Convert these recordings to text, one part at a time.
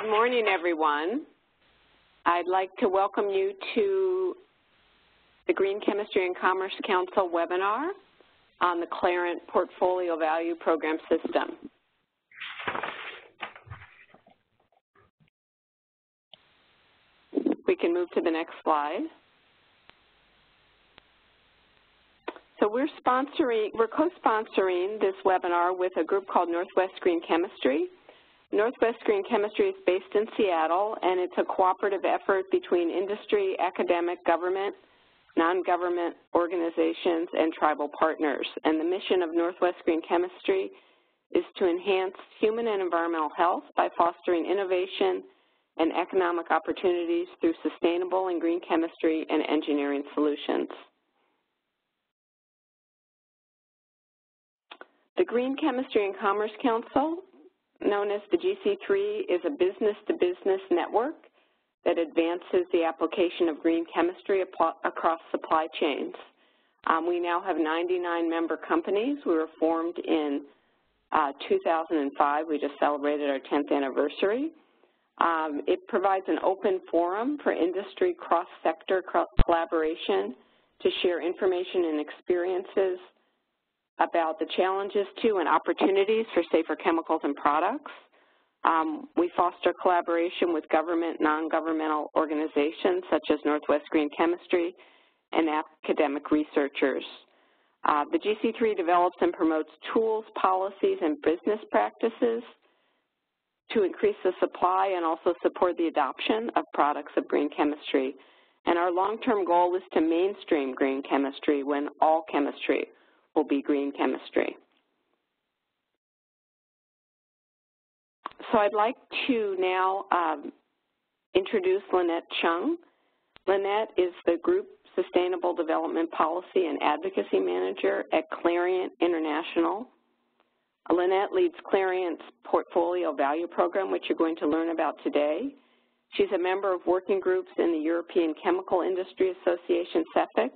Good morning, everyone. I'd like to welcome you to the Green Chemistry and Commerce Council webinar on the Clariant Portfolio Value Program System. We can move to the next slide. So we're co-sponsoring this webinar with a group called Northwest Green Chemistry. Northwest Green Chemistry is based in Seattle, and it's a cooperative effort between industry, academic, government, non-government organizations, and tribal partners. And the mission of Northwest Green Chemistry is to enhance human and environmental health by fostering innovation and economic opportunities through sustainable and green chemistry and engineering solutions. The Green Chemistry and Commerce Council, known as the GC3, is a business-to-business network that advances the application of green chemistry across supply chains. We now have 99 member companies. We were formed in 2005. We just celebrated our 10th anniversary. It provides an open forum for industry cross-sector collaboration to share information and experiences about the challenges to and opportunities for safer chemicals and products. We foster collaboration with government, non-governmental organizations such as Northwest Green Chemistry and academic researchers. The GC3 develops and promotes tools, policies, and business practices to increase the supply and also support the adoption of products of green chemistry. And our long-term goal is to mainstream green chemistry when all chemistry will be green chemistry. So I'd like to now introduce Lynette Chung. Lynette is the Group Sustainable Development Policy and Advocacy Manager at Clariant International. Lynette leads Clariant's Portfolio Value Program, which you're going to learn about today. She's a member of working groups in the European Chemical Industry Association, CEFIC.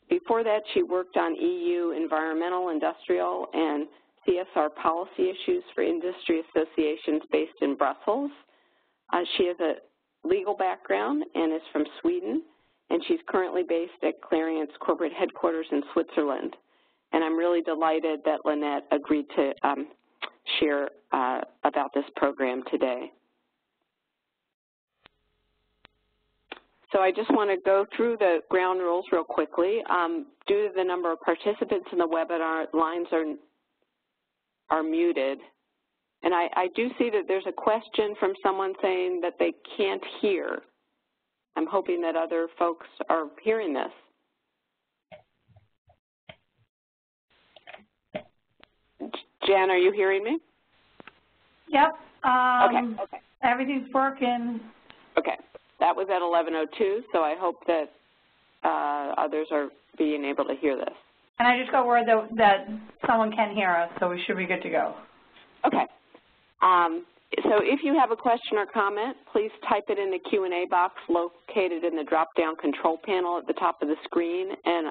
Before that, she worked on EU environmental, industrial, and CSR policy issues for industry associations based in Brussels. She has a legal background and is from Sweden, and she's currently based at Clariant's corporate headquarters in Switzerland. And I'm really delighted that Lynette agreed to share about this program today. So I just want to go through the ground rules real quickly. Due to the number of participants in the webinar, lines are muted. And I do see that there's a question from someone saying that they can't hear. I'm hoping that other folks are hearing this. Jan, are you hearing me? Yep. Okay. Everything's working. Okay. That was at 11:02, so I hope that others are being able to hear this. And I just got word that someone can hear us, so we should be good to go. Okay. So if you have a question or comment, please type it in the Q&A box located in the drop-down control panel at the top of the screen, and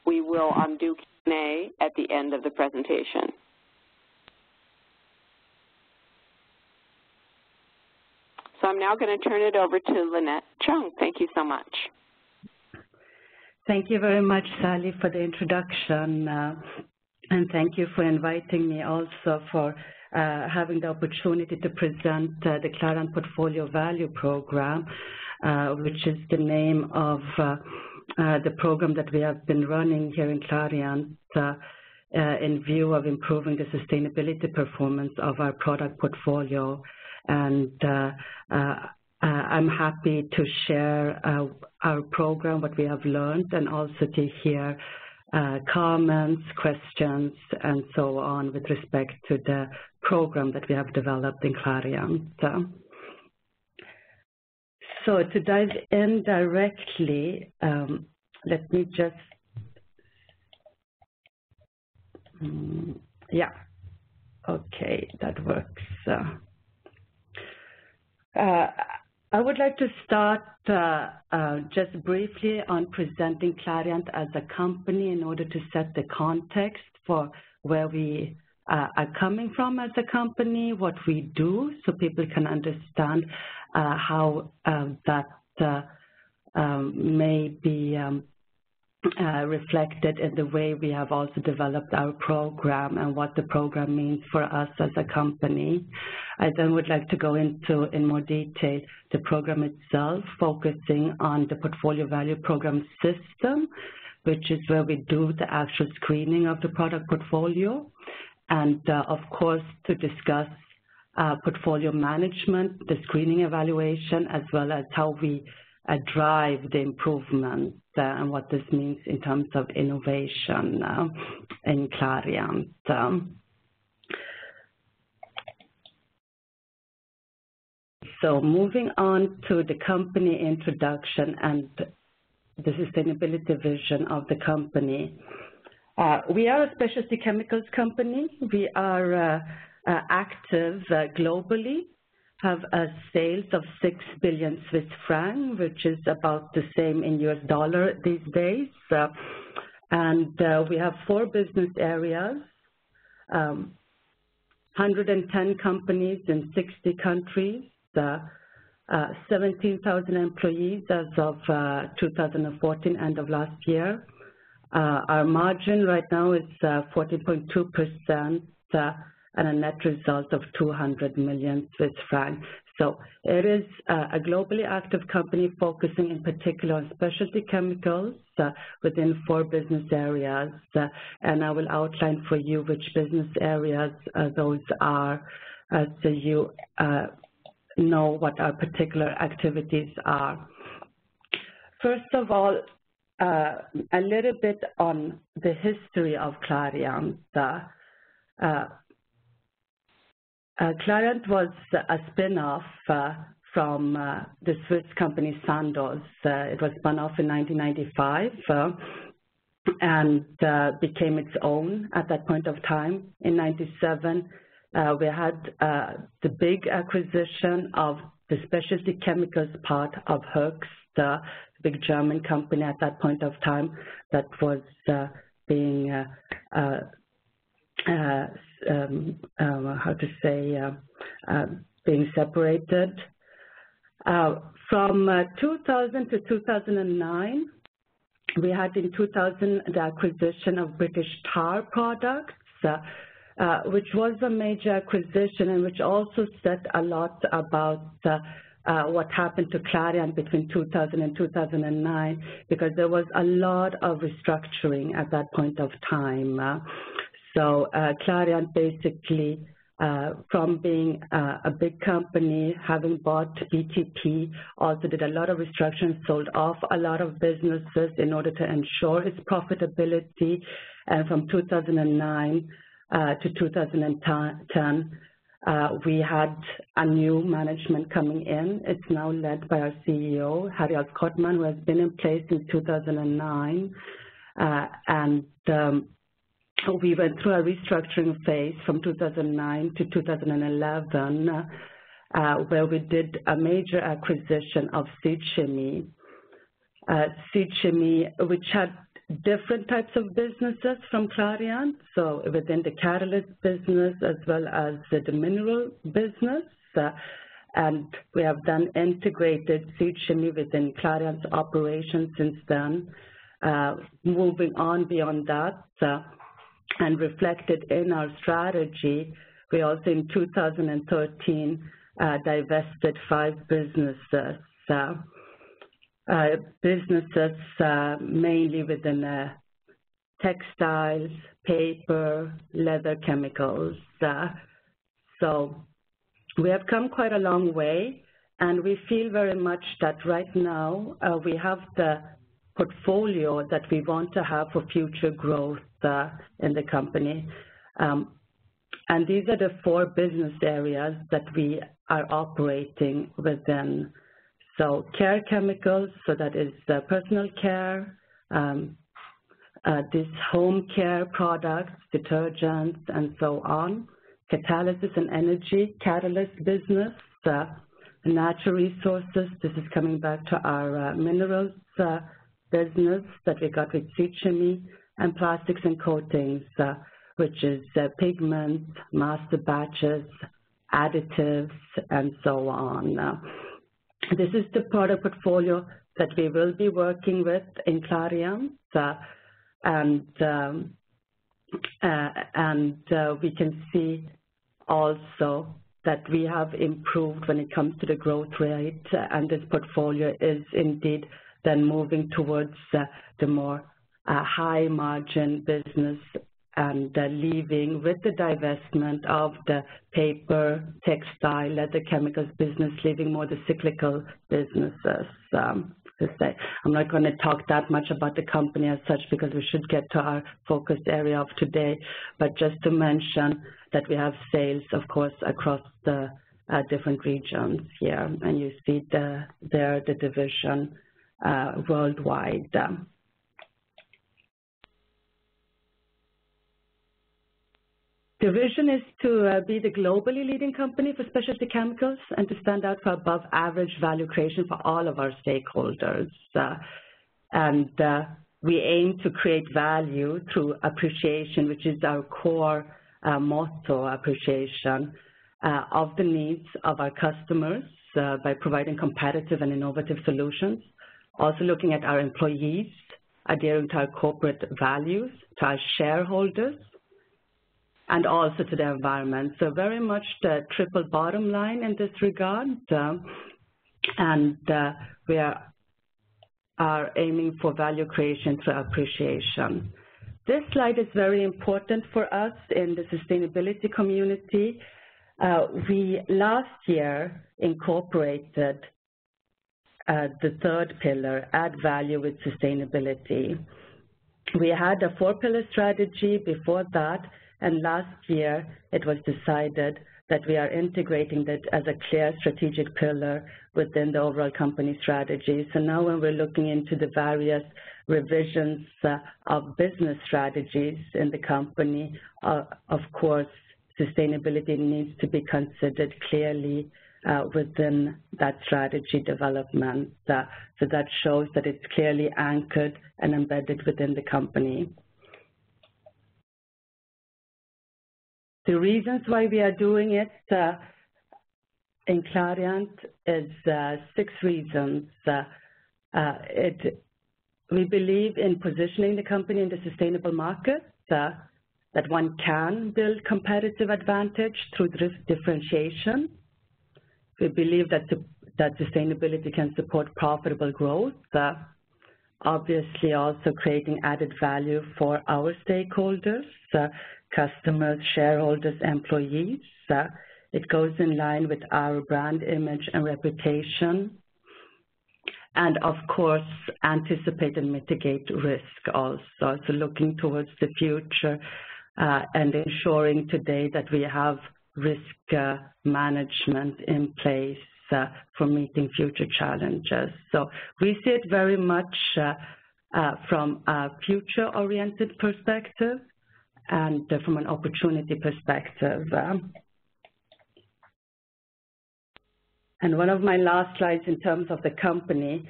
we will do Q&A at the end of the presentation. So I'm now going to turn it over to Lynette Chung. Thank you so much. Thank you very much, Sally, for the introduction, and thank you for inviting me also for having the opportunity to present the Clariant Portfolio Value Program, which is the name of the program that we have been running here in Clariant in view of improving the sustainability performance of our product portfolio. And I'm happy to share our program, what we have learned, and also to hear comments, questions, and so on with respect to the program that we have developed in Clariant. So to dive in directly, let me just, yeah, okay, that works. I would like to start just briefly on presenting Clariant as a company in order to set the context for where we are coming from as a company, what we do, so people can understand how that may be reflected in the way we have also developed our program and what the program means for us as a company. I then would like to go into, in more detail, the program itself, focusing on the portfolio value program system, which is where we do the actual screening of the product portfolio, and of course to discuss portfolio management, the screening evaluation, as well as how we drive the improvement and what this means in terms of innovation in Clariant. So moving on to the company introduction and the sustainability vision of the company. We are a specialty chemicals company. We are active globally, have a sales of 6 billion Swiss francs, which is about the same in US dollar these days. And we have 4 business areas, 110 companies in 60 countries, 17,000 employees as of 2014, end of last year. Our margin right now is 14.2%, and a net result of 200 million Swiss francs. So it is a globally active company focusing in particular on specialty chemicals within 4 business areas. And I will outline for you which business areas those are, so you know what our particular activities are. First of all, a little bit on the history of Clariant. Clariant was a spin-off from the Swiss company Sandoz. It was spun off in 1995 and became its own at that point of time. In 1997, we had the big acquisition of the specialty chemicals part of Hoechst, the big German company at that point of time that was being being separated. From 2000 to 2009, we had in 2000 the acquisition of British Tar Products, which was a major acquisition and which also said a lot about what happened to Clariant between 2000 and 2009, because there was a lot of restructuring at that point of time. So Clariant basically, from being a big company, having bought BTP, also did a lot of restructuring, sold off a lot of businesses in order to ensure its profitability. And from 2009 to 2010, we had a new management coming in. It's now led by our CEO, Harald Kottmann, who has been in place since 2009. We went through a restructuring phase from 2009 to 2011, where we did a major acquisition of Seed Chemie. Seed Chemie, which had different types of businesses from Clariant, so within the catalyst business as well as the mineral business. And we have then integrated Seed Chemie within Clariant's operations since then. Moving on beyond that, and reflected in our strategy, we also in 2013 divested 5 businesses. Mainly within textiles, paper, leather chemicals. So we have come quite a long way, and we feel very much that right now we have the portfolio that we want to have for future growth in the company. And these are the 4 business areas that we are operating within. So care chemicals, so that is personal care, this home care products, detergents, and so on. Catalysis and energy, catalyst business, natural resources. This is coming back to our minerals business that we got with Seed Chemie, and plastics and coatings, which is pigment, master batches, additives, and so on. This is the product portfolio that we will be working with in Clariant, and we can see also that we have improved when it comes to the growth rate, and this portfolio is indeed then moving towards the more high margin business, and leaving with the divestment of the paper, textile, leather chemicals business, leaving more the cyclical businesses. I'm not going to talk that much about the company as such because we should get to our focus area of today, but just to mention that we have sales, of course, across the different regions here, and you see the division worldwide. The vision is to be the globally leading company for specialty chemicals and to stand out for above average value creation for all of our stakeholders. We aim to create value through appreciation, which is our core motto, appreciation of the needs of our customers by providing competitive and innovative solutions. Also looking at our employees, adhering to our corporate values, to our shareholders, and also to the environment. So very much the triple bottom line in this regard, and we are aiming for value creation through appreciation. This slide is very important for us in the sustainability community. We last year incorporated the third pillar, add value with sustainability. We had a 4-pillar strategy before that, and last year it was decided that we are integrating that as a clear strategic pillar within the overall company strategy. So now when we're looking into the various revisions of business strategies in the company, of course, sustainability needs to be considered clearly within that strategy development. So that shows that it's clearly anchored and embedded within the company. The reasons why we are doing it in Clariant is 6 reasons. We believe in positioning the company in the sustainable market, that one can build competitive advantage through differentiation. We believe that sustainability can support profitable growth, obviously also creating added value for our stakeholders, customers, shareholders, employees. It goes in line with our brand image and reputation. And of course, anticipate and mitigate risk also. So looking towards the future and ensuring today that we have risk management in place for meeting future challenges. So we see it very much from a future-oriented perspective and from an opportunity perspective. And one of my last slides in terms of the company,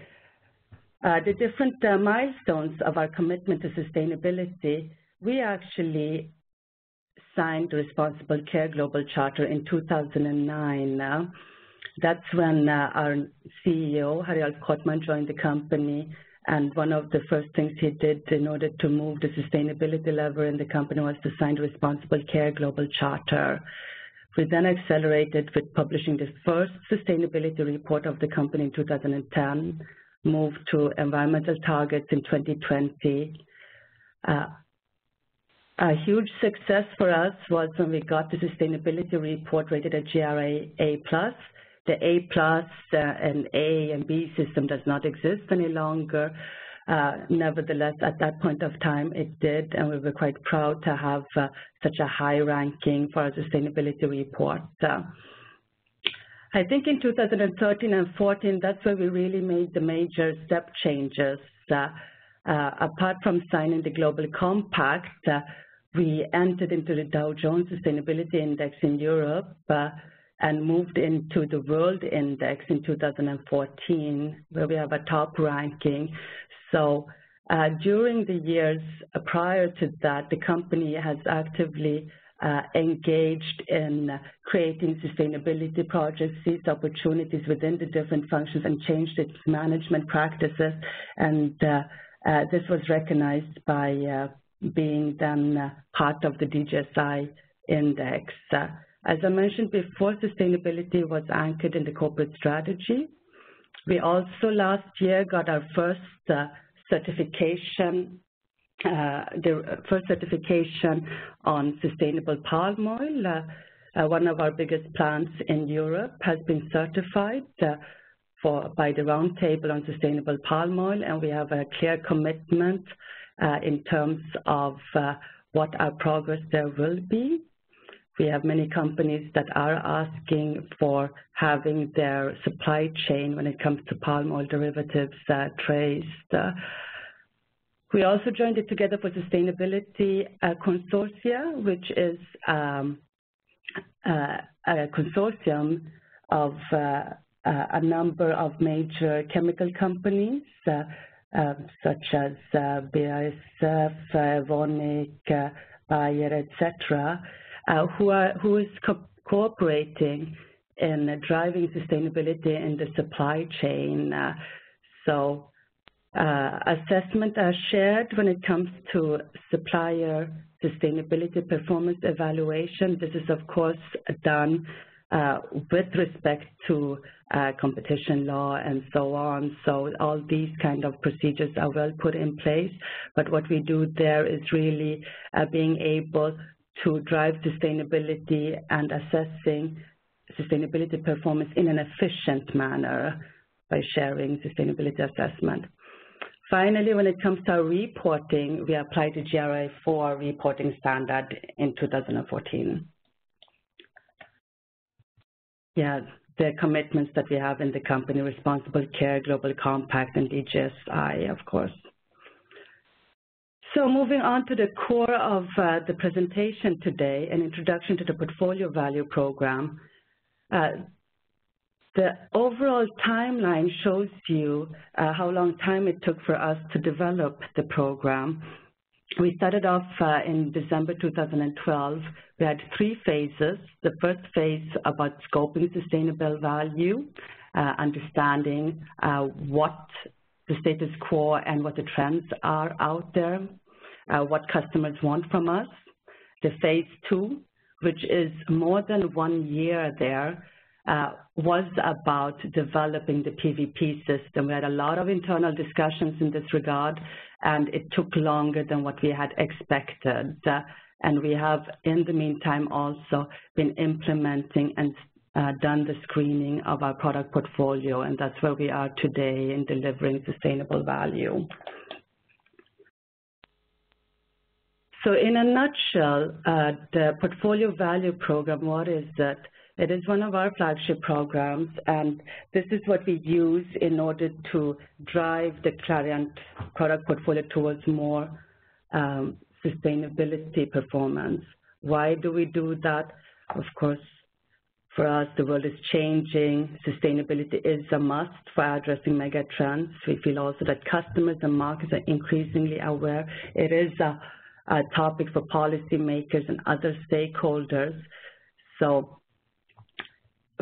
the different milestones of our commitment to sustainability, we actually signed the Responsible Care Global Charter in 2009. That's when our CEO, Harald Kottmann, joined the company. And one of the first things he did in order to move the sustainability lever in the company was to sign the Responsible Care Global Charter. We then accelerated with publishing the first sustainability report of the company in 2010, moved to environmental targets in 2020. A huge success for us was when we got the sustainability report rated at GRA A+. The A+ and A and B system does not exist any longer. Nevertheless, at that point of time, it did, and we were quite proud to have such a high ranking for our sustainability report. I think in 2013 and 14, that's where we really made the major step changes. Apart from signing the Global Compact, we entered into the Dow Jones Sustainability Index in Europe and moved into the World Index in 2014, where we have a top ranking. So During the years prior to that, the company has actively engaged in creating sustainability projects, seized opportunities within the different functions, and changed its management practices. And this was recognized by being then part of the DJSI index. As I mentioned before, sustainability was anchored in the corporate strategy. We also last year got our first certification, on sustainable palm oil. One of our biggest plants in Europe has been certified by the Roundtable on Sustainable Palm Oil, and we have a clear commitment in terms of what our progress there will be. We have many companies that are asking for having their supply chain when it comes to palm oil derivatives traced. We also joined it Together for Sustainability Consortia, which is a consortium of a number of major chemical companies, such as BASF, Evonik, Bayer, etc., who is cooperating in driving sustainability in the supply chain. Assessments are shared when it comes to supplier sustainability performance evaluation. This is, of course, done with respect to competition law and so on. So all these kind of procedures are well put in place. But what we do there is really being able to drive sustainability and assessing sustainability performance in an efficient manner by sharing sustainability assessment. Finally, when it comes to our reporting, we applied the GRI4 reporting standard in 2014. Yeah, the commitments that we have in the company: Responsible Care, Global Compact, and DJSI, of course. So moving on to the core of the presentation today, an introduction to the Portfolio Value Program. The overall timeline shows you how long time it took for us to develop the program. We started off in December 2012. We had 3 phases. The first phase about scoping sustainable value, understanding what the status quo and what the trends are out there, what customers want from us. The phase 2, which is more than 1 year there, was about developing the PVP system. We had a lot of internal discussions in this regard, and it took longer than what we had expected. And we have, in the meantime, also been implementing and done the screening of our product portfolio, and that's where we are today in delivering sustainable value. So in a nutshell, the Portfolio Value Program, what is it? It is one of our flagship programs, and this is what we use in order to drive the Clariant product portfolio towards more sustainability performance. Why do we do that? Of course, for us, the world is changing. Sustainability is a must for addressing mega trends. We feel also that customers and markets are increasingly aware. It is a topic for policymakers and other stakeholders. So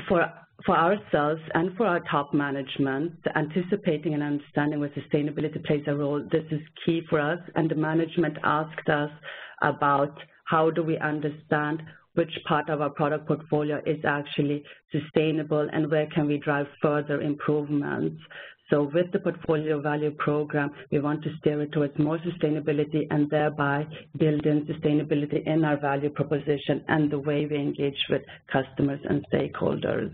for ourselves and for our top management, anticipating and understanding where sustainability plays a role, this is key for us. And the management asked us about how do we understand which part of our product portfolio is actually sustainable and where can we drive further improvements. So with the Portfolio Value Program, we want to steer it towards more sustainability and thereby build in sustainability in our value proposition and the way we engage with customers and stakeholders.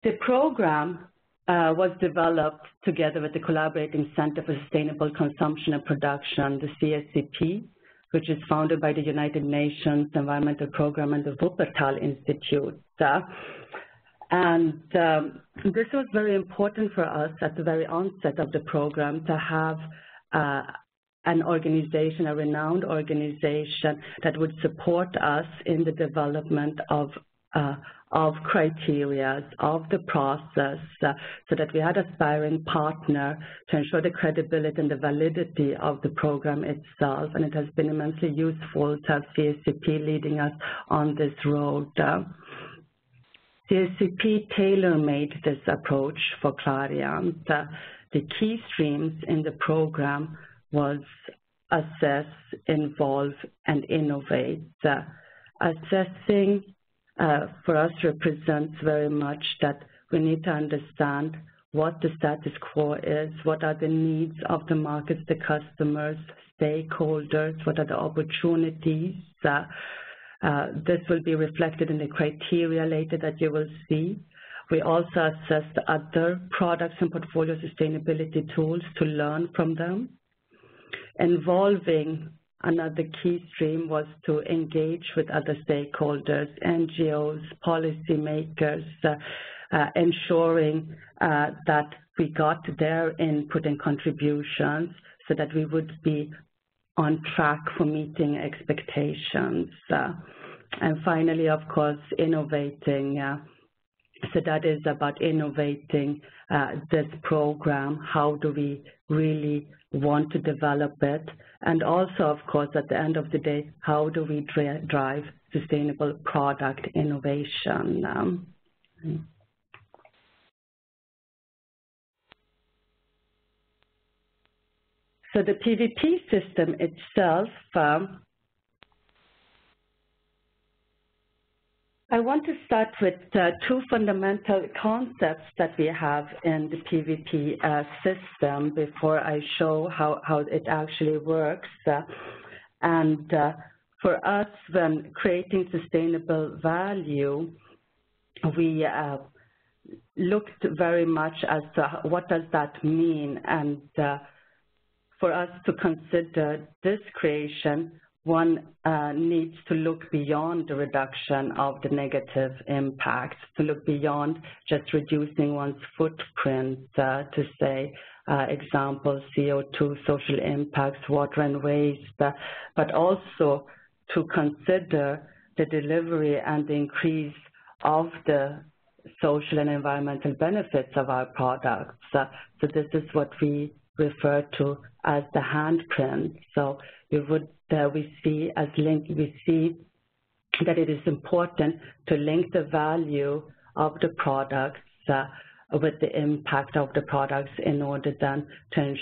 The program was developed together with the Collaborating Center for Sustainable Consumption and Production, the CSCP, which is founded by the United Nations Environmental Program and the Wuppertal Institute. And this was very important for us at the very onset of the program to have an organization, a renowned organization that would support us in the development of of criteria, of the process, so that we had a sparring partner to ensure the credibility and the validity of the program itself. And it has been immensely useful to have CSCP leading us on this road. CSCP tailor-made this approach for Clariant. The key streams in the program was assess, involve, and innovate. Assessing for us represents very much that we need to understand what the status quo is, what are the needs of the markets, the customers, stakeholders, what are the opportunities. This will be reflected in the criteria later that you will see. We also assessed other products and portfolio sustainability tools to learn from them. Involving another key stream was to engage with other stakeholders, NGOs, policymakers, ensuring that we got their input and contributions so that we would be on track for meeting expectations. And finally, of course, innovating. So that is about innovating this program. How do we really want to develop it? And also, of course, at the end of the day, how do we drive sustainable product innovation? So the PVP system itself, I want to start with two fundamental concepts that we have in the PVP system before I show how it actually works. And for us, when creating sustainable value, we looked very much as to what does that mean. And for us to consider this creation, one needs to look beyond the reduction of the negative impacts, to look beyond just reducing one's footprint, to say, example, CO2, social impacts, water and waste, but also to consider the delivery and the increase of the social and environmental benefits of our products. So this is what we refer to as the handprint. So we see that it is important to link the value of the products with the impact of the products in order then to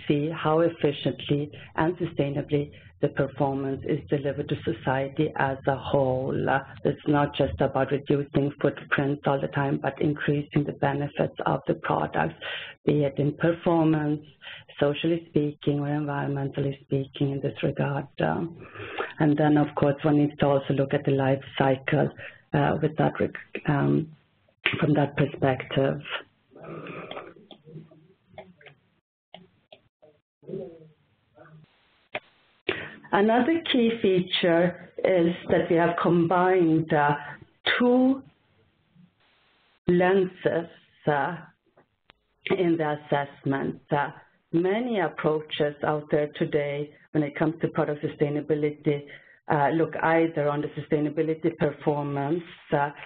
see how efficiently and sustainably the performance is delivered to society as a whole. It's not just about reducing footprints all the time, but increasing the benefits of the products, be it in performance, socially speaking, or environmentally speaking in this regard. And then, of course, one needs to also look at the life cycle with that, from that perspective. Another key feature is that we have combined two lenses in the assessment. Many approaches out there today when it comes to product sustainability look either on the sustainability performance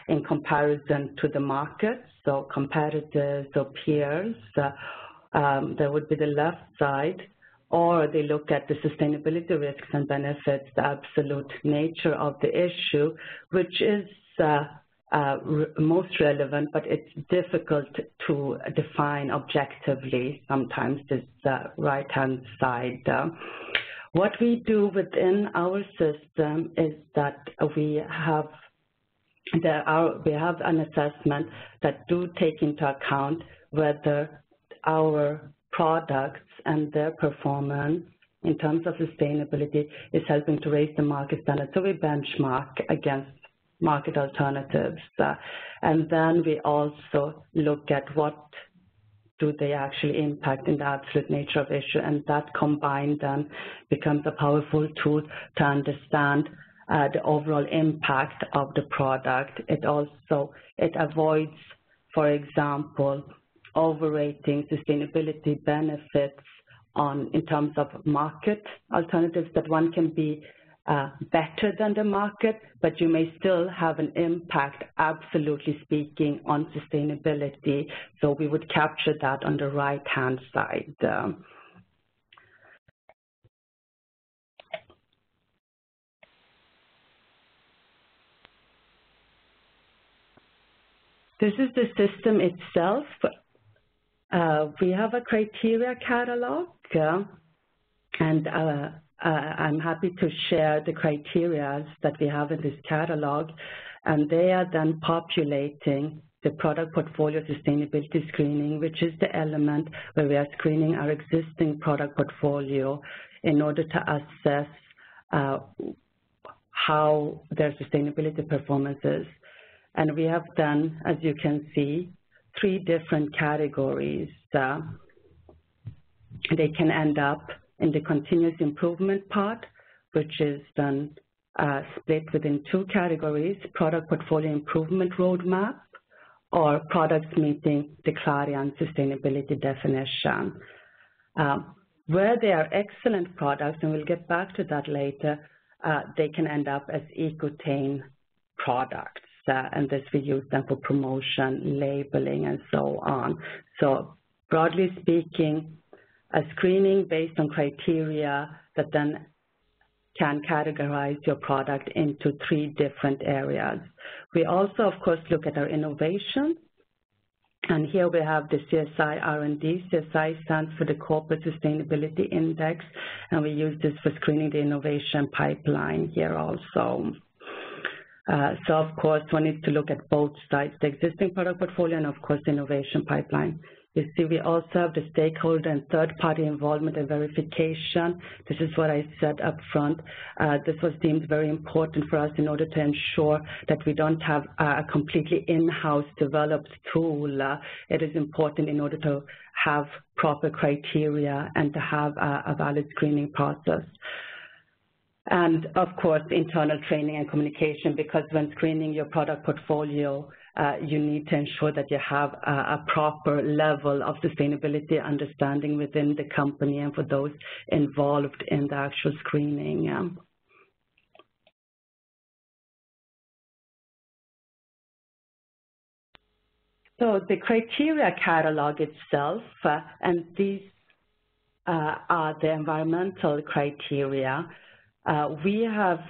in comparison to the market, so competitors or peers, there would be the left side, or they look at the sustainability risks and benefits, the absolute nature of the issue, which is most relevant, but it's difficult to define objectively sometimes, this right-hand side. What we do within our system is that we have an assessment that do take into account whether our products and their performance in terms of sustainability is helping to raise the market standard. So we benchmark against market alternatives. And then we also look at what do they actually impact in the absolute nature of issue, and that combined then becomes a powerful tool to understand the overall impact of the product. It avoids, for example, overrating sustainability benefits in terms of market alternatives that one can be better than the market, but you may still have an impact, absolutely speaking, on sustainability. So we would capture that on the right-hand side. This is the system itself. We have a criteria catalog, and I'm happy to share the criteria that we have in this catalog, and they are then populating the product portfolio sustainability screening, which is the element where we are screening our existing product portfolio in order to assess how their sustainability performance is. And we have done, as you can see, 3 different categories. They can end up in the continuous improvement part, which is then split within 2 categories: product portfolio improvement roadmap, or products meeting the Clariant sustainability definition. Where they are excellent products, and we'll get back to that later, they can end up as EcoTain products. And this we use them for promotion, labeling, and so on. So broadly speaking, a screening based on criteria that then can categorize your product into 3 different areas. We also, of course, look at our innovation. And here we have the CSIR&D. CSI stands for the Corporate Sustainability Index, and we use this for screening the innovation pipeline here also. So, of course, one needs to look at both sides, the existing product portfolio and, of course, the innovation pipeline. You see, we also have the stakeholder and third-party involvement and verification. This is what I said up front. This was deemed very important for us in order to ensure that we don't have a completely in-house developed tool. It is important in order to have proper criteria and to have a valid screening process. And, of course, internal training and communication, because when screening your product portfolio, you need to ensure that you have a proper level of sustainability understanding within the company and for those involved in the actual screening. So the criteria catalog itself, and these are the environmental criteria. We have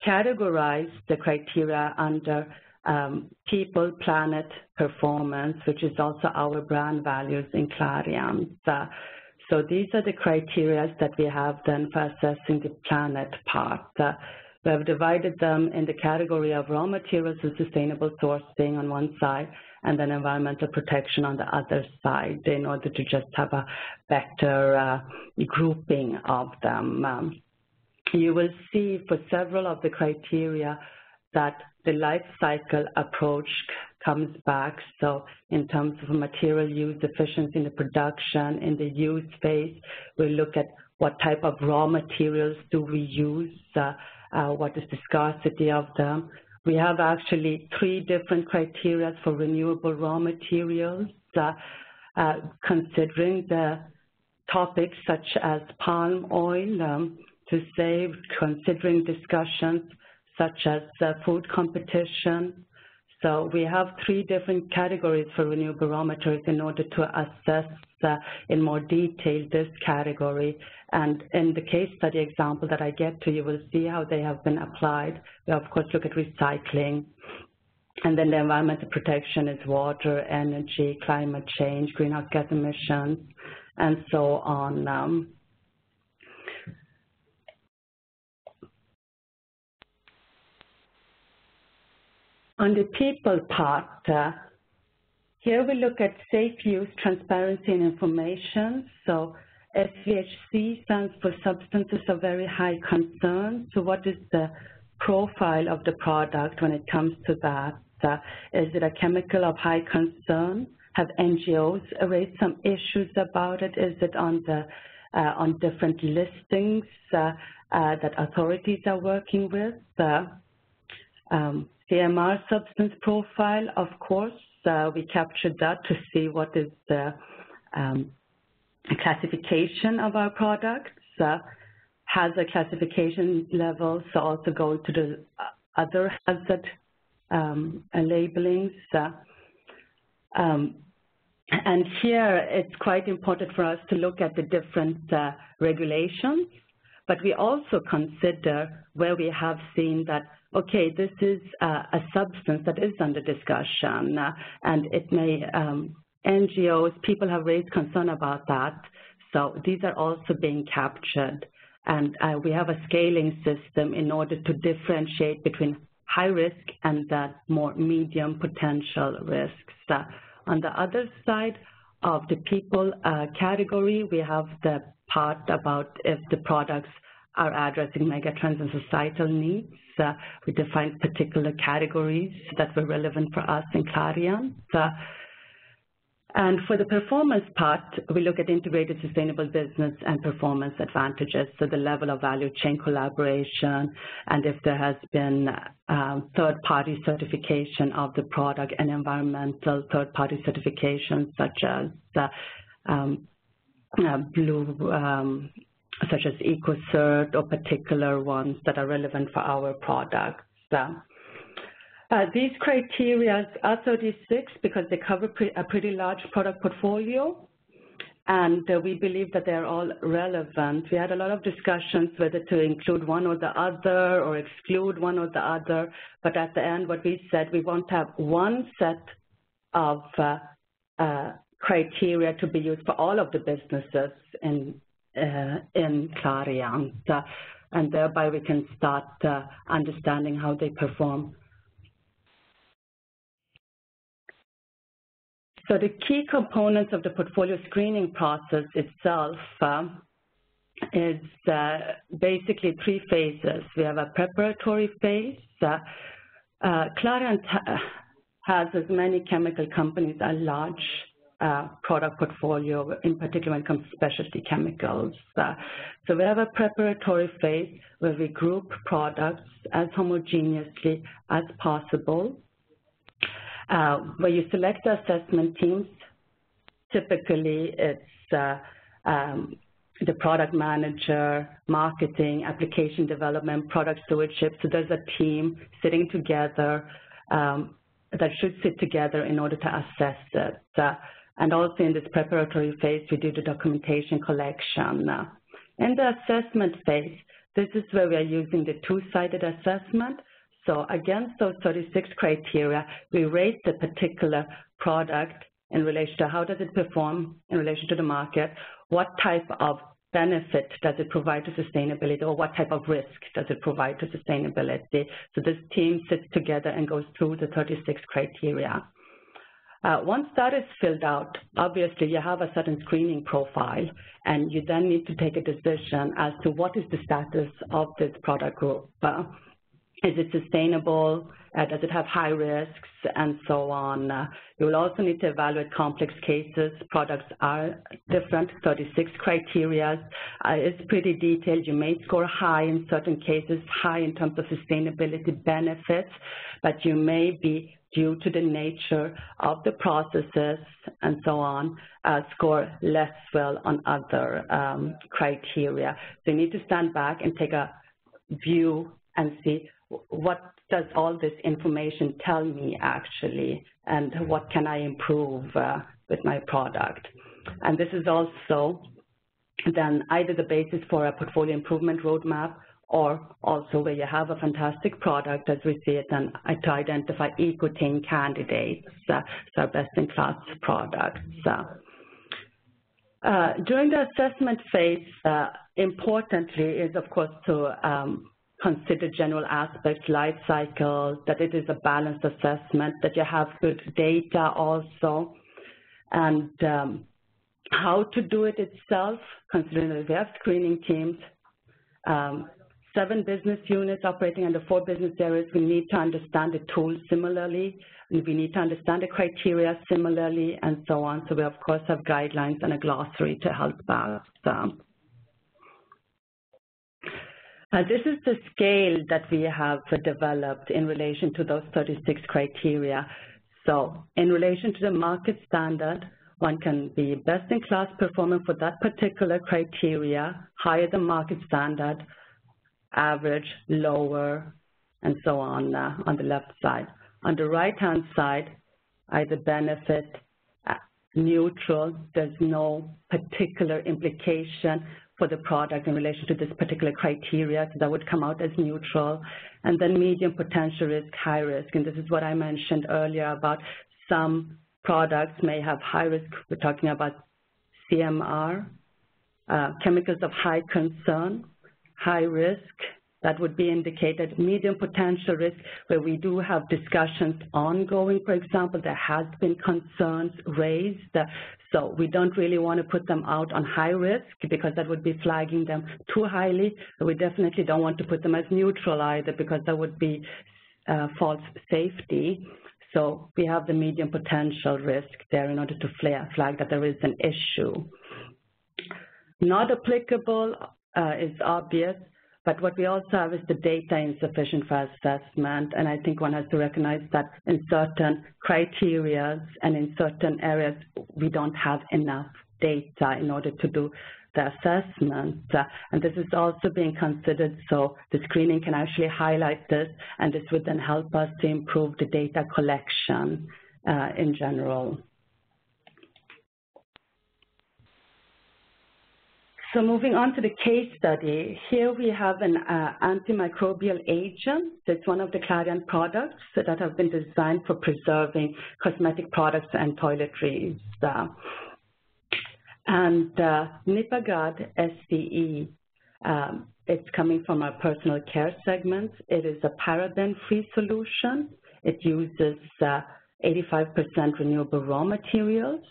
categorized the criteria under people, planet, performance, which is also our brand values in Clariant. So these are the criteria that we have then for assessing the planet part. We have divided them in the category of raw materials and sustainable sourcing on one side, and then environmental protection on the other side, in order to just have a better grouping of them. You will see for several of the criteria that the life cycle approach comes back. So in terms of material use, efficiency in the production, in the use phase, we look at what type of raw materials do we use, what is the scarcity of them. We have actually 3 different criteria for renewable raw materials, considering the topics such as palm oil, to say, considering discussions such as food competition. So we have 3 different categories for renewable raw materials in order to assess in more detail this category. And in the case study example that I get to, you will see how they have been applied. We, of course, look at recycling. And then the environmental protection is water, energy, climate change, greenhouse gas emissions, and so on. On the people part, here we look at safe use, transparency, and information. So SVHC stands for substances of very high concern. So what is the profile of the product when it comes to that? Is it a chemical of high concern? Have NGOs raised some issues about it? Is it on different listings that authorities are working with? CMR substance profile, of course, we captured that to see what is the classification of our products. hazard classification levels, so also go to the other hazard labelings. And here it's quite important for us to look at the different regulations, but we also consider where we have seen that, okay, this is a substance that is under discussion, and it may, NGOs, people have raised concern about that, so these are also being captured. And we have a scaling system in order to differentiate between high risk and that more medium potential risks. On the other side of the people category, we have the part about if the products are addressing megatrends and societal needs. We define particular categories that were relevant for us in Clariant. And for the performance part, we look at integrated sustainable business and performance advantages, so the level of value chain collaboration, and if there has been third-party certification of the product and environmental third-party certifications such as such as EcoCert or particular ones that are relevant for our products. These criteria are 36 because they cover a pretty large product portfolio, and we believe that they're all relevant. We had a lot of discussions whether to include one or the other or exclude one or the other, but at the end what we said, we want to have one set of criteria to be used for all of the businesses in Clariant, and thereby we can start understanding how they perform. So the key components of the portfolio screening process itself is basically three phases. We have a preparatory phase. Clariant has as many chemical companies, a large product portfolio, in particular when it comes to specialty chemicals. So we have a preparatory phase where we group products as homogeneously as possible, where you select the assessment teams. Typically, it's the product manager, marketing, application development, product stewardship. So there's a team sitting together that should sit together in order to assess it. And also in this preparatory phase, we do the documentation collection. In the assessment phase, this is where we are using the two-sided assessment. So against those 36 criteria, we rate the particular product in relation to how does it perform in relation to the market, what type of benefit does it provide to sustainability, or what type of risk does it provide to sustainability. So this team sits together and goes through the 36 criteria. Once that is filled out, obviously you have a certain screening profile, and you then need to take a decision as to what is the status of this product group. Is it sustainable? Does it have high risks? And so on. You will also need to evaluate complex cases. Products are different, 36 criteria. It's pretty detailed. You may score high in certain cases, high in terms of sustainability benefits, but you may be, due to the nature of the processes and so on, score less well on other criteria. So you need to stand back and take a view and see what does all this information tell me actually, and what can I improve with my product. And this is also then either the basis for a portfolio improvement roadmap, or also where you have a fantastic product, as we see it, and to identify EcoTain candidates, so best-in-class products. During the assessment phase, importantly is, of course, to consider general aspects, life cycle, that it is a balanced assessment, that you have good data also, and how to do it itself, considering that we have screening teams, 7 business units operating under 4 business areas. We need to understand the tools similarly, and we need to understand the criteria similarly, and so on. So we, of course, have guidelines and a glossary to help us. This is the scale that we have developed in relation to those 36 criteria. So in relation to the market standard one can be best-in-class performance for that particular criteria, higher than market standard, average, lower, and so on the left side. On the right-hand side, either benefit, neutral, there's no particular implication for the product in relation to this particular criteria, so that would come out as neutral. And then medium potential risk, high risk, and this is what I mentioned earlier about some products may have high risk. We're talking about CMR, chemicals of high concern, high risk, that would be indicated. Medium potential risk, where we do have discussions ongoing, for example, there has been concerns raised, so we don't really want to put them out on high risk because that would be flagging them too highly. We definitely don't want to put them as neutral either because that would be false safety. So we have the medium potential risk there in order to flag that there is an issue. Not applicable is obvious, but what we also have is the data insufficient for assessment, and I think one has to recognize that in certain criteria and in certain areas, we don't have enough data in order to do the assessment, and this is also being considered, so the screening can actually highlight this, and this would then help us to improve the data collection in general. So moving on to the case study, here we have an antimicrobial agent. It's one of the Clariant products that have been designed for preserving cosmetic products and toiletries. And Nipagard SCE, it's coming from our personal care segment. It is a paraben-free solution. It uses 85% renewable raw materials.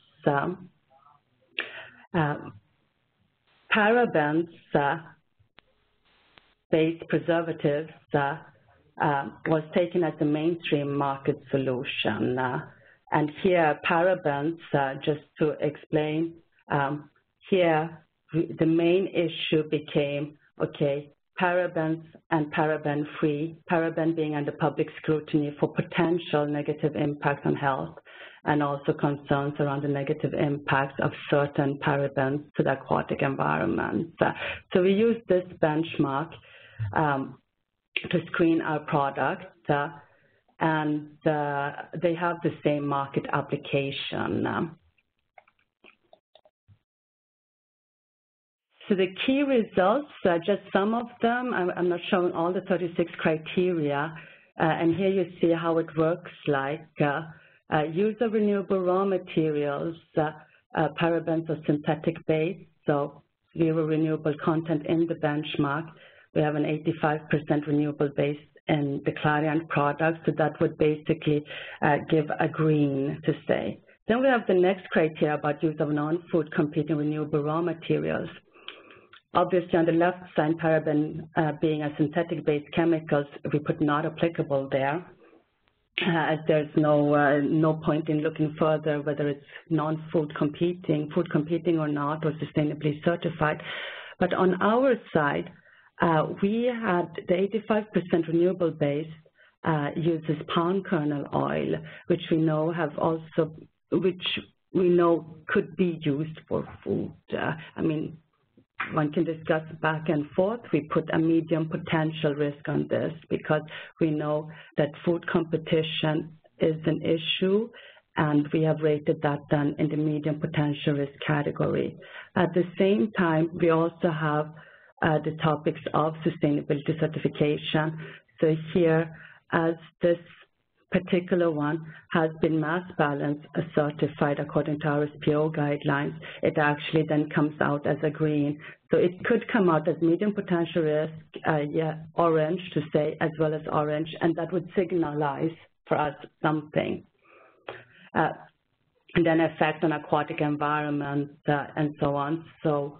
Parabens-based preservatives was taken as the mainstream market solution. And here, parabens, just to explain, here the main issue became, okay, parabens and paraben-free, paraben being under public scrutiny for potential negative impact on health, and also concerns around the negative impacts of certain parabens to the aquatic environment. So we use this benchmark to screen our product, and they have the same market application. So the key results, just some of them, I'm not showing all the 36 criteria, and here you see how it works like. Use of renewable raw materials, parabens are synthetic based, so zero renewable content in the benchmark. We have an 85% renewable base in the Clariant product, so that would basically give a green to say. Then we have the next criteria about use of non-food competing renewable raw materials. Obviously, on the left side, paraben being a synthetic based chemicals, we put not applicable there. As there's no point in looking further whether it's non-food competing, food competing or not, or sustainably certified. But on our side, we had the 85% renewable base uses palm kernel oil, which we know could be used for food. I mean, one can discuss back and forth. We put a medium potential risk on this because we know that food competition is an issue, and we have rated that then in the medium potential risk category. At the same time, we also have the topics of sustainability certification. So here, as this particular one has been mass balance certified according to our SPO guidelines, it actually then comes out as a green. So it could come out as medium potential risk, orange to say, as well as orange, and that would signalize for us something. And then effect on aquatic environment and so on. So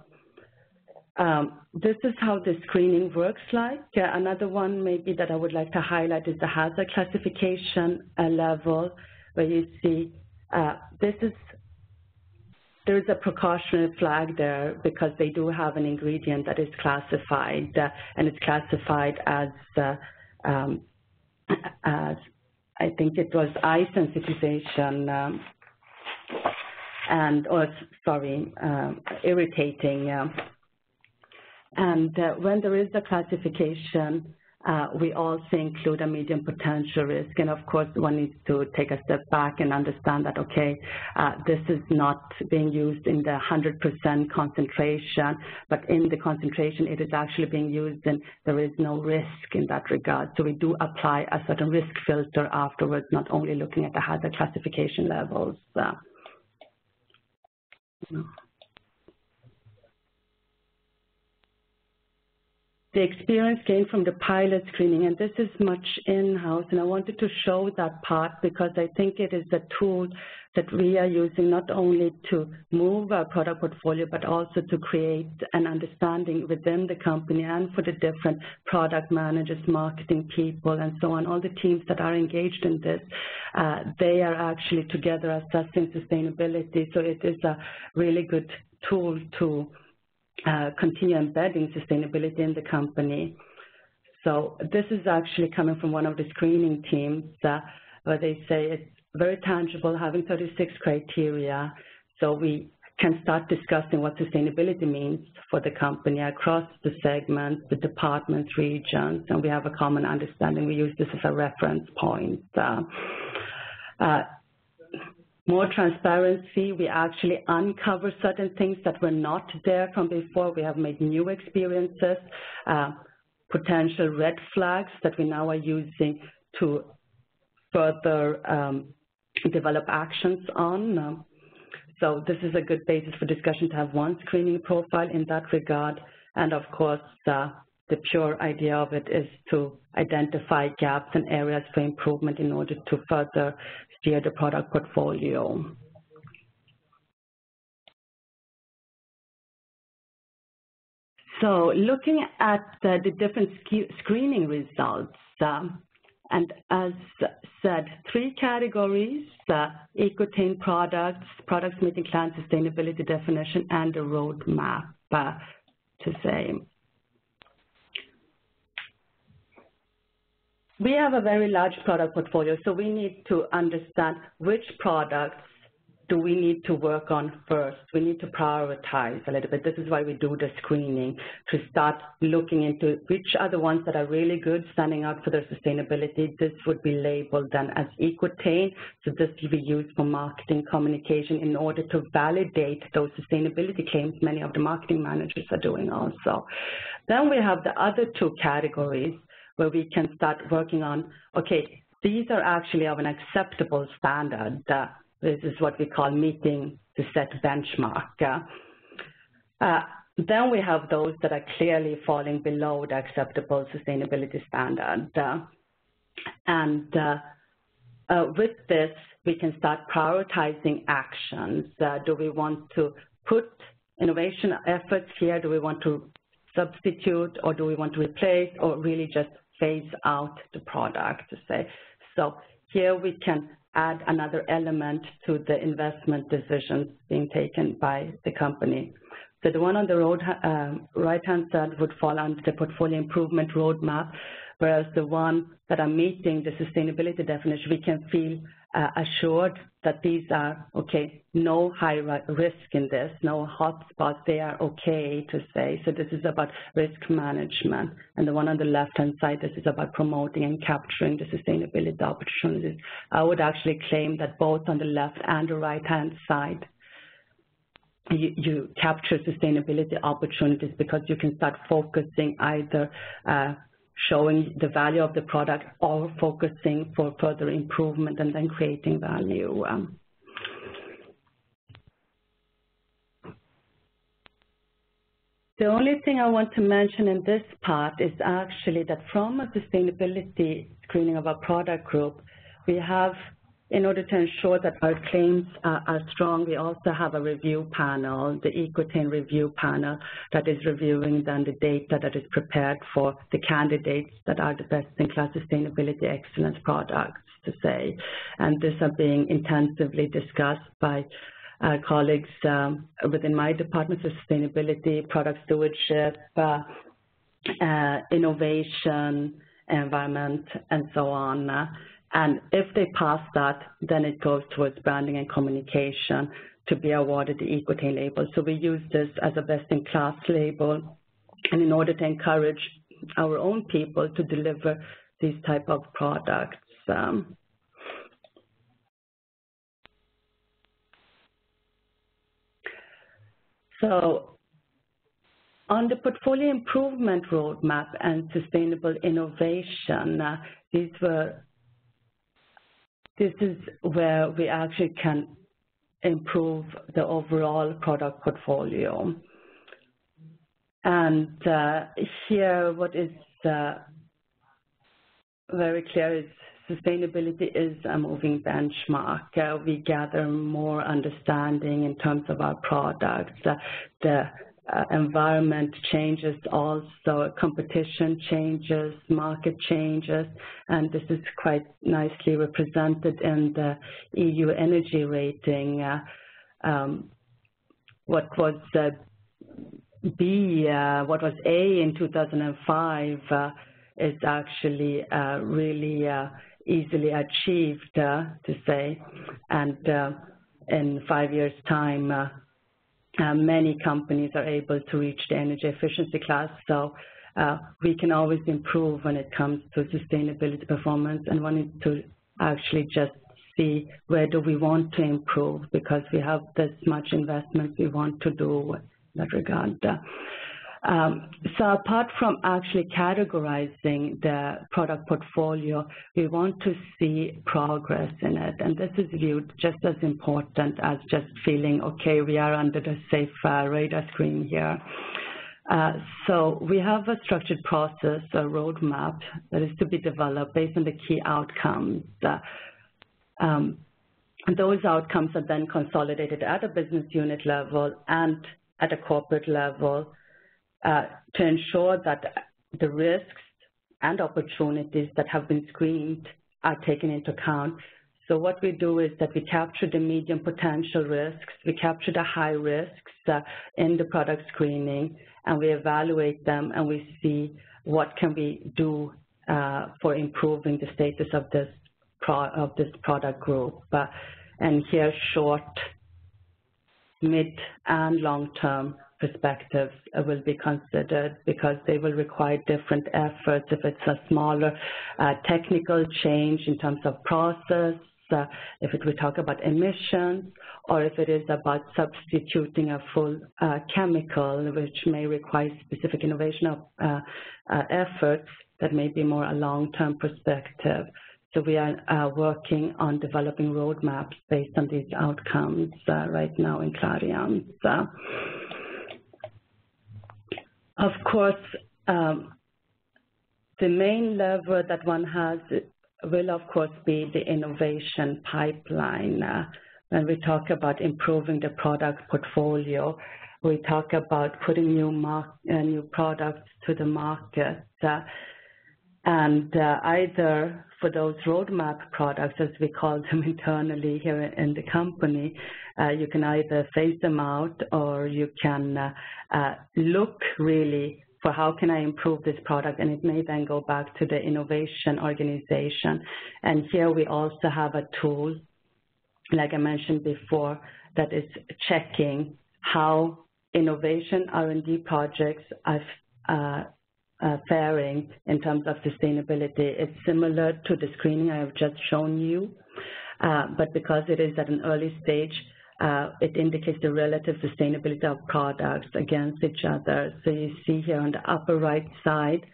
this is how the screening works like. Another one maybe that I would like to highlight is the hazard classification level, where you see there is a precautionary flag there because they do have an ingredient that is classified, and it's classified as I think it was eye sensitization. irritating. And when there is a classification, we also include a medium potential risk. And of course, one needs to take a step back and understand that, okay, this is not being used in the 100% concentration, but in the concentration, it is actually being used and there is no risk in that regard. So we do apply a certain risk filter afterwards, not only looking at the hazard classification levels. The experience gained from the pilot screening, and this is much in-house, and I wanted to show that part because I think it is a tool that we are using not only to move our product portfolio, but also to create an understanding within the company and for the different product managers, marketing people, and so on, all the teams that are engaged in this, they are actually together assessing sustainability. So it is a really good tool to continue embedding sustainability in the company. So this is actually coming from one of the screening teams where they say it's very tangible, having 36 criteria, so we can start discussing what sustainability means for the company across the segments, the departments, regions, and we have a common understanding. We use this as a reference point. More transparency, we actually uncover certain things that were not there from before. We have made new experiences, potential red flags that we now are using to further develop actions on. So this is a good basis for discussion to have one screening profile in that regard. And of course, the pure idea of it is to identify gaps and areas for improvement in order to further steer the product portfolio. So looking at the different screening results, and as said, 3 categories, EcoTain products, products meeting client sustainability definition, and a roadmap to say. We have a very large product portfolio, so we need to understand which products do we need to work on first. We need to prioritize a little bit. This is why we do the screening, to start looking into which are the ones that are really good, standing out for their sustainability. This would be labeled then as EcoTain, so this will be used for marketing communication in order to validate those sustainability claims many of the marketing managers are doing also. Then we have the other 2 categories, where we can start working on, okay, these are actually of an acceptable standard. This is what we call meeting the set benchmark. Then we have those that are clearly falling below the acceptable sustainability standard. With this, we can start prioritizing actions. Do we want to put innovation efforts here? Do we want to substitute, or do we want to replace, or really just phase out the product, to say. So here we can add another element to the investment decisions being taken by the company. So the one on the right-hand side would fall under the portfolio improvement roadmap, whereas the one that are meeting the sustainability definition, we can feel assured that these are, okay, no high risk in this, no hotspots, they are okay to say. So this is about risk management. And the one on the left-hand side, this is about promoting and capturing the sustainability opportunities. I would actually claim that both on the left and the right-hand side, you capture sustainability opportunities because you can start focusing either showing the value of the product or focusing for further improvement and then creating value. The only thing I want to mention in this part is actually that from a sustainability screening of our product group, we have, in order to ensure that our claims are strong, we also have a review panel, the EcoTain review panel, that is reviewing then the data that is prepared for the candidates that are the best-in-class sustainability excellence products, to say. And these are being intensively discussed by colleagues within my department of sustainability, product stewardship, innovation, environment, and so on. And if they pass that, then it goes towards branding and communication to be awarded the EcoTain label. So we use this as a best-in-class label, and in order to encourage our own people to deliver these type of products. So on the portfolio improvement roadmap and sustainable innovation, this is where we actually can improve the overall product portfolio. And here what is very clear is sustainability is a moving benchmark. We gather more understanding in terms of our products. The environment changes also, competition changes, market changes, and this is quite nicely represented in the EU energy rating. What was B, what was A in 2005 is actually really easily achieved, to say, and in 5 years' time, many companies are able to reach the energy efficiency class. So we can always improve when it comes to sustainability performance, and wanting to actually just see where do we want to improve, because we have this much investment we want to do in that regard. So apart from actually categorizing the product portfolio, we want to see progress in it, and this is viewed just as important as just feeling, okay, we are under the safe radar screen here. So we have a structured process, a roadmap that is to be developed based on the key outcomes. Those outcomes are then consolidated at a business unit level and at a corporate level, to ensure that the risks and opportunities that have been screened are taken into account. So what we do is that we capture the medium potential risks, we capture the high risks in the product screening, and we evaluate them, and we see what can we do for improving the status of this product group. And here, short, mid, and long-term perspectives will be considered, because they will require different efforts. If it's a smaller technical change in terms of process, if we talk about emissions, or if it is about substituting a full chemical, which may require specific innovation efforts, that may be more a long-term perspective. So we are working on developing roadmaps based on these outcomes right now in Clariant. Of course, the main lever that one has will, of course, be the innovation pipeline. When we talk about improving the product portfolio, we talk about putting new products to the market. And either for those roadmap products, as we call them internally here in the company, you can either phase them out, or you can look really for how can I improve this product, and it may then go back to the innovation organization. And here we also have a tool, like I mentioned before, that is checking how innovation R&D projects are faring in terms of sustainability. It's similar to the screening I have just shown you, but because it is at an early stage, it indicates the relative sustainability of products against each other. So you see here on the upper right side,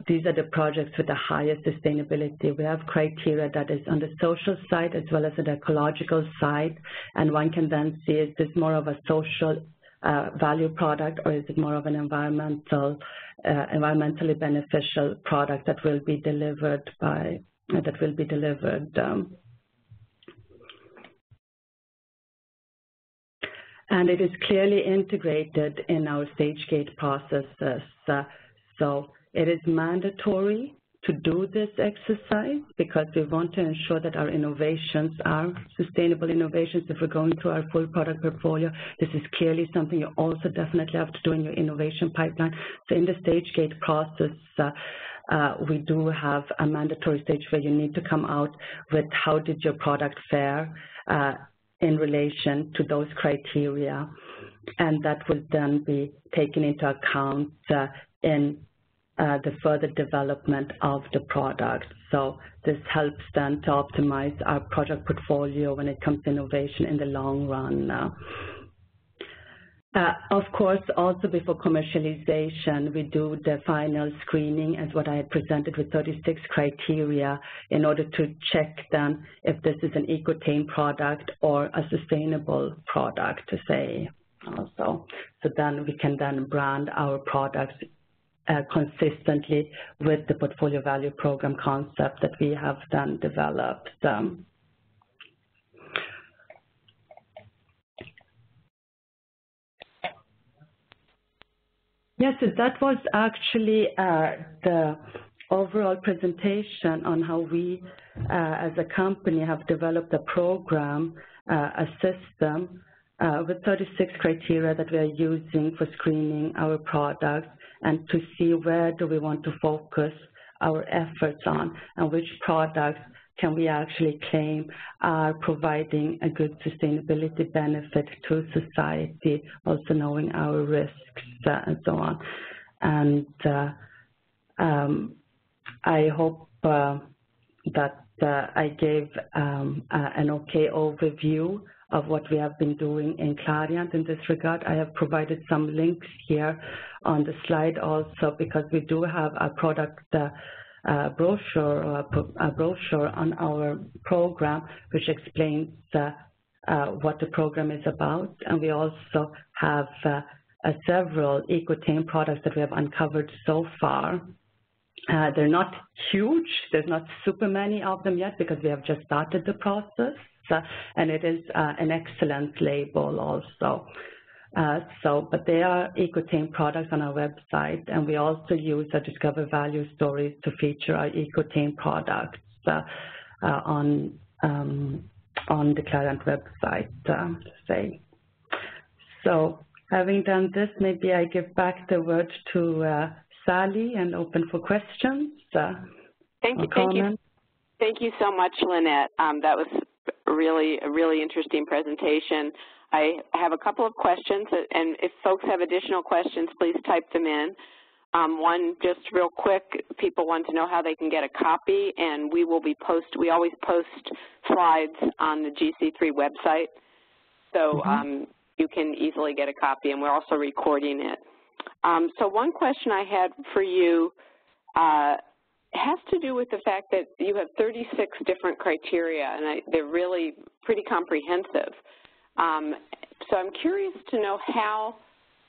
these are the projects with the highest sustainability. We have criteria that is on the social side as well as the ecological side, and one can then see, is this more of a social value product, or is it more of an environmentally beneficial product that will be delivered and it is clearly integrated in our stage gate processes. So it is mandatory to do this exercise, because we want to ensure that our innovations are sustainable innovations. If we're going through our full product portfolio, this is clearly something you also definitely have to do in your innovation pipeline. So in the stage gate process, we do have a mandatory stage where you need to come out with how did your product fare in relation to those criteria, and that will then be taken into account in the further development of the product. So this helps then to optimize our project portfolio when it comes to innovation in the long run. Of course, also before commercialization, we do the final screening as what I had presented with 36 criteria in order to check then if this is an EcoTain product or a sustainable product to say also. So then we can then brand our products consistently with the portfolio value program concept that we have then developed. Yes, so that was actually the overall presentation on how we, as a company, have developed a program, a system with 36 criteria that we are using for screening our products and to see where do we want to focus our efforts on and which products can we actually claim are providing a good sustainability benefit to society, also knowing our risks and so on. And I hope that I gave an okay overview of what we have been doing in Clariant in this regard. I have provided some links here on the slide also because we do have a product brochure on our program which explains what the program is about, and we also have several EcoTain products that we have uncovered so far. They're not huge, there's not super many of them yet because we have just started the process, and it is an excellent label also. But they are EcoTain products on our website, and we also use the Discover Value Stories to feature our EcoTain products on the Clariant website, to say. So having done this, maybe I give back the word to Sally and open for questions. Thank you so much, Lynette. That was a really interesting presentation. I have a couple of questions, and if folks have additional questions, please type them in. One, just real quick, people want to know how they can get a copy, and we always post slides on the GC3 website, so you can easily get a copy, and we're also recording it. So one question I had for you has to do with the fact that you have 36 different criteria, and they're really pretty comprehensive. So I'm curious to know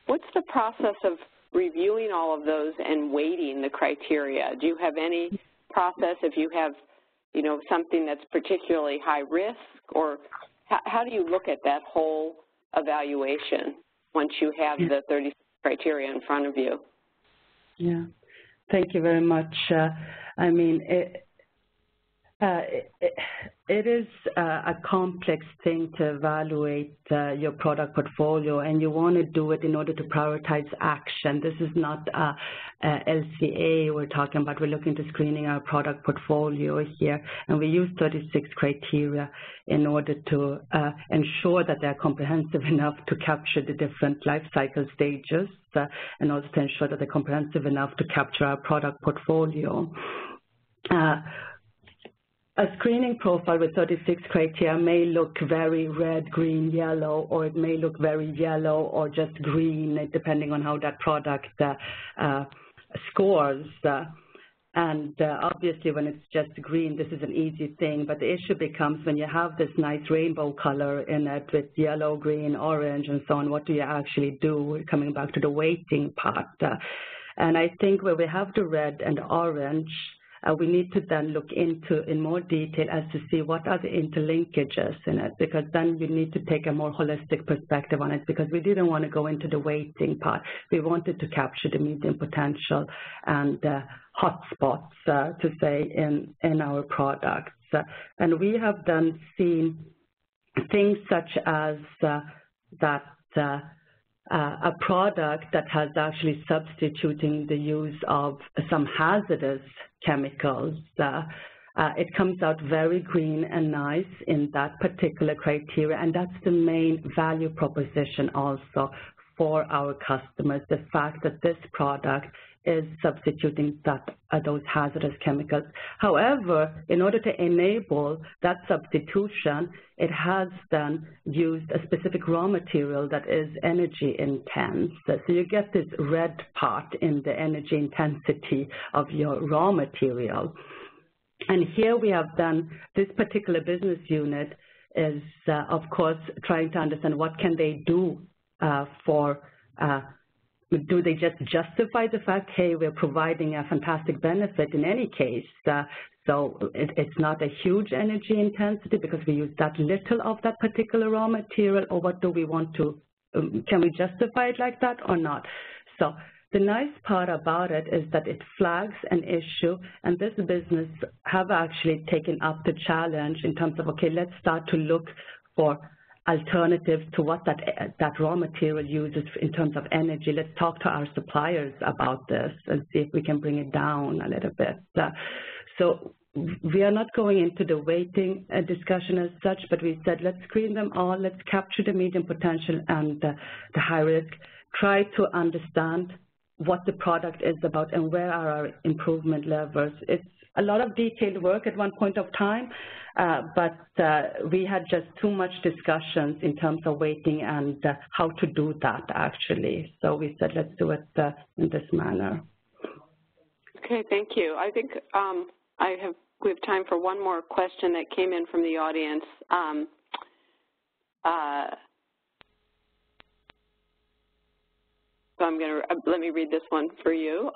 what's the process of reviewing all of those and weighting the criteria? Do you have any process if you have, something that's particularly high risk, or how do you look at that whole evaluation once you have the 36 criteria in front of you? Yeah, thank you very much. I mean, it is a complex thing to evaluate your product portfolio, and you want to do it in order to prioritize action. This is not LCA we're talking about. We're looking to screening our product portfolio here, and we use 36 criteria in order to ensure that they're comprehensive enough to capture the different life cycle stages, and also to ensure that they're comprehensive enough to capture our product portfolio. A screening profile with 36 criteria may look very red, green, yellow, or it may look very yellow or just green, depending on how that product scores. And obviously, when it's just green, this is an easy thing. But the issue becomes when you have this nice rainbow color in it with yellow, green, orange, and so on, what do you actually do? Coming back to the weighting part. And I think where we have the red and orange, we need to then look into in more detail as to see what are the interlinkages in it, because then we need to take a more holistic perspective on it, because we didn't want to go into the weighting part. We wanted to capture the medium potential and hotspots, to say, in our products. And we have then seen things such as that a product that has actually substituting the use of some hazardous chemicals it comes out very green and nice in that particular criteria, and that's the main value proposition also for our customers, the fact that this product is substituting those hazardous chemicals. However, in order to enable that substitution, it has then used a specific raw material that is energy intense. So you get this red part in the energy intensity of your raw material. And here we have done, this particular business unit is, of course, trying to understand what can they do do they just justify the fact, hey, we're providing a fantastic benefit in any case, so it's not a huge energy intensity because we use that little of that particular raw material, or what do we want to, can we justify it like that or not? So the nice part about it is that it flags an issue, and this business have actually taken up the challenge in terms of, okay, let's start to look for alternatives to what that raw material uses in terms of energy. Let's talk to our suppliers about this and see if we can bring it down a little bit. So we are not going into the weighting discussion as such, but we said let's screen them all, let's capture the medium potential and the high risk, try to understand what the product is about and where are our improvement levers. It's a lot of detailed work at one point of time, but we had just too much discussions in terms of weighting and how to do that actually. So we said let's do it in this manner. Okay, thank you. I think we have time for one more question that came in from the audience. So I'm going to, let me read this one for you.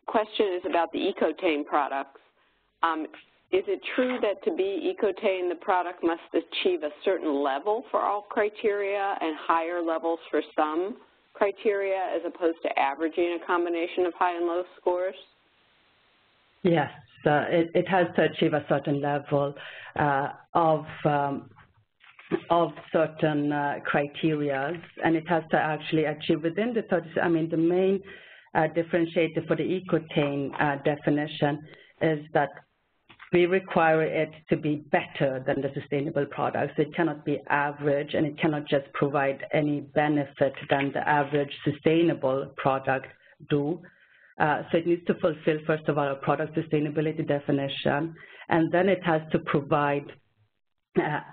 Question is about the EcoTain products. Is it true that to be EcoTain, the product must achieve a certain level for all criteria and higher levels for some criteria as opposed to averaging a combination of high and low scores? Yes, it has to achieve a certain level of certain criteria, and it has to actually achieve within the 30, I mean, the main differentiator for the EcoTain definition is that we require it to be better than the sustainable products. It cannot be average, and it cannot just provide any benefit than the average sustainable product do. So it needs to fulfill, first of all, a product sustainability definition, and then it has to provide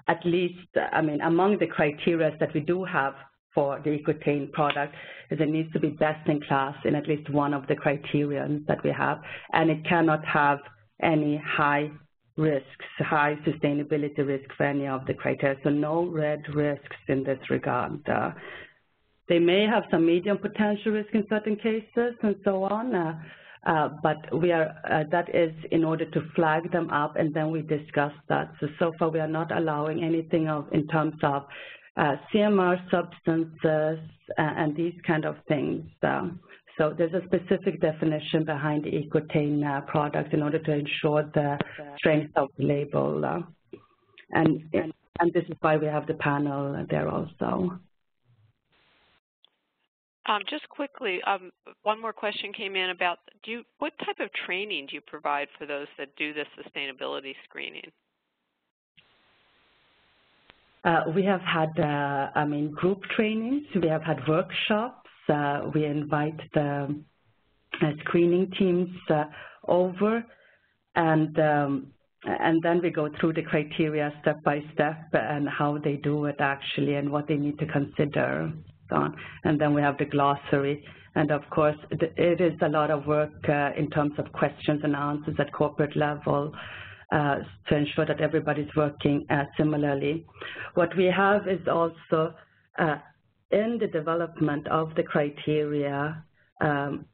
at least, I mean, among the criteria that we do have for the EcoTain product, is it needs to be best in class in at least one of the criteria that we have, and it cannot have any high risks, high sustainability risk for any of the criteria, so no red risks in this regard. They may have some medium potential risk in certain cases and so on, but we are, that is in order to flag them up, and then we discuss that. So far we are not allowing anything in terms of CMR substances and these kind of things. So there's a specific definition behind the EcoTain product in order to ensure the strength of the label. And this is why we have the panel there also. Just quickly, one more question came in about, what type of training do you provide for those that do this sustainability screening? We have had, I mean, group trainings. We have had workshops. We invite the screening teams over, and then we go through the criteria step by step and how they do it actually and what they need to consider. And then we have the glossary. And of course, it is a lot of work in terms of questions and answers at corporate level to ensure that everybody's working similarly. What we have is also in the development of the criteria and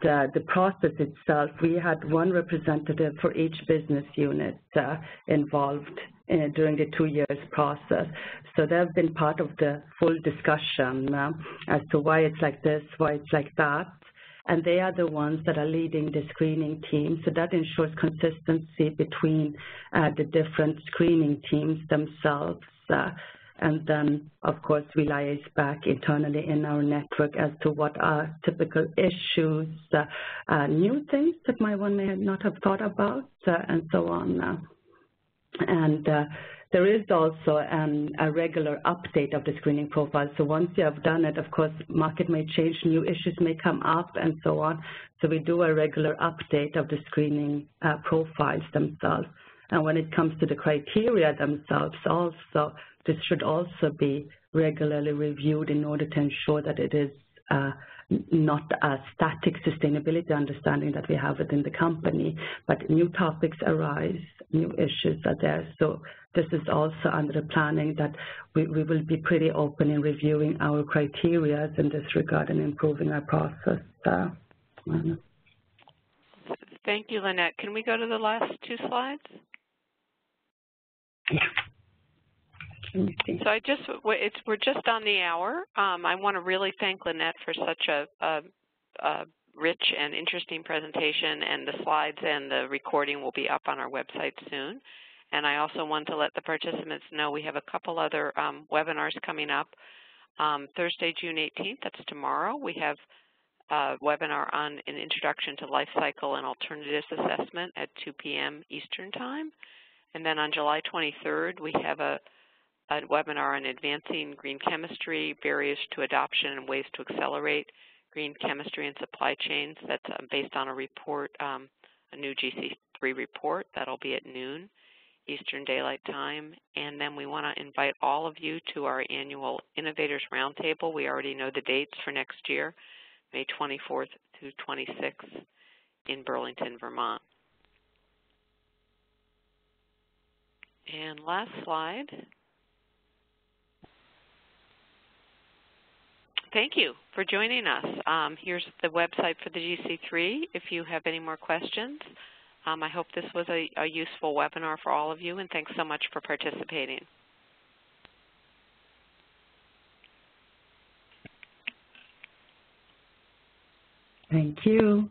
the process itself, we had one representative for each business unit involved during the 2 years process. So they have been part of the full discussion as to why it's like this, why it's like that. And they are the ones that are leading the screening team. So that ensures consistency between the different screening teams themselves. And then, of course, we liaise back internally in our network as to what are typical issues, new things that one may not have thought about, and so on. And there is also a regular update of the screening profile. So once you have done it, of course, market may change, new issues may come up, and so on. So we do a regular update of the screening profiles themselves. And when it comes to the criteria themselves also, this should also be regularly reviewed in order to ensure that it is not a static sustainability understanding that we have within the company, but new topics arise, new issues are there. So this is also under the planning that we will be pretty open in reviewing our criteria in this regard and improving our process. Thank you, Lynette. Can we go to the last two slides? Yeah. So we're just on the hour. I want to really thank Lynette for such a rich and interesting presentation, and the slides and the recording will be up on our website soon. And I also want to let the participants know we have a couple other webinars coming up. Thursday, June 18th, that's tomorrow, we have a webinar on an introduction to life cycle and alternatives assessment at 2 p.m. Eastern Time. And then on July 23rd, we have a webinar on advancing green chemistry, barriers to adoption, and ways to accelerate green chemistry and supply chains. That's based on a report, a new GC3 report. That'll be at noon Eastern Daylight Time. And then we want to invite all of you to our annual Innovators Roundtable. We already know the dates for next year, May 24th through 26th in Burlington, Vermont. And last slide. Thank you for joining us. Here's the website for the GC3 if you have any more questions. I hope this was a useful webinar for all of you, and thanks so much for participating. Thank you.